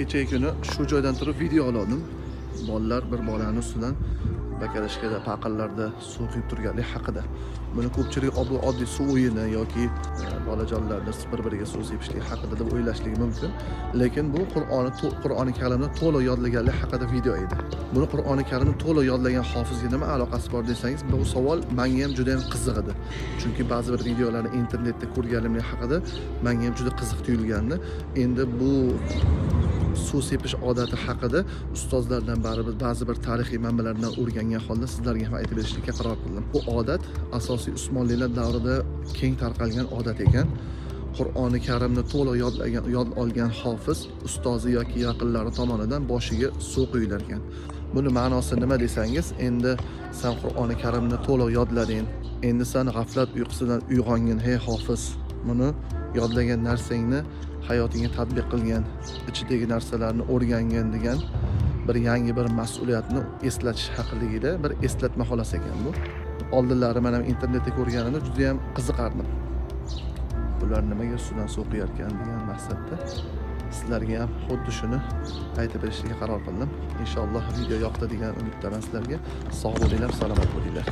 Kecha kuni shu joydan turib video oldim. Bolalar bir bolani ustidan bakalashkada paqirlarda suv quyib turganlik haqida. Buni ko'pchilik oddiy suv o'yini yoki bolajonlarning bir-biriga suv sepishlik haqida deb o'ylashligi mumkin. Lekin bu Qur'oni Karimni to'liq yodlaganlik haqida video edi. Buni Qur'oni Karimni to'liq yodlagan hofizga nima aloqasi bor desangiz, bu savol menga ham juda ham qiziq edi. Chunki ba'zi bir videolarni internetda ko'rganimning haqida menga ham juda qiziq tuyulgandi. Endi bu suv sepish odati haqida ustozlardan ba'zi bir tarixiy manbalardan o'rgangan holda sizlarga ham aytib berishga qaror qildim. Bu odat asosiy Usmonlilar davrida keng tarqalgan odat ekan. Qur'oni Karimni to'liq yod olgan hofiz ustozi yoki yaqinlari tomonidan boshiga suv quyilar ekan. Buni ma'nosi nima desangiz, endi sen Qur'oni Karimni to'liq yodlading. Endi sen g'aflat uyqusidan uyg'ongin, hey hofiz. Buni yodlagan narsangni hayotingga tatbiq qilgan, ichidagi narsalarni o'rgangan degan bir yangi bir mas'uliyatni eslatish haqida bir eslatma xolos ekan bu. Oldinlari men ham internetda ko'rganimda juda ham qiziqardim. Bular nimaga ustidan suv quyar ekan degan maqsadda sizlarga ham xuddi shuni aytib berishga qaror qildim. Inshaalloh video yoqdi degan umiddaman sizlarga. Sog' bo'linglar, salomat bo'linglar.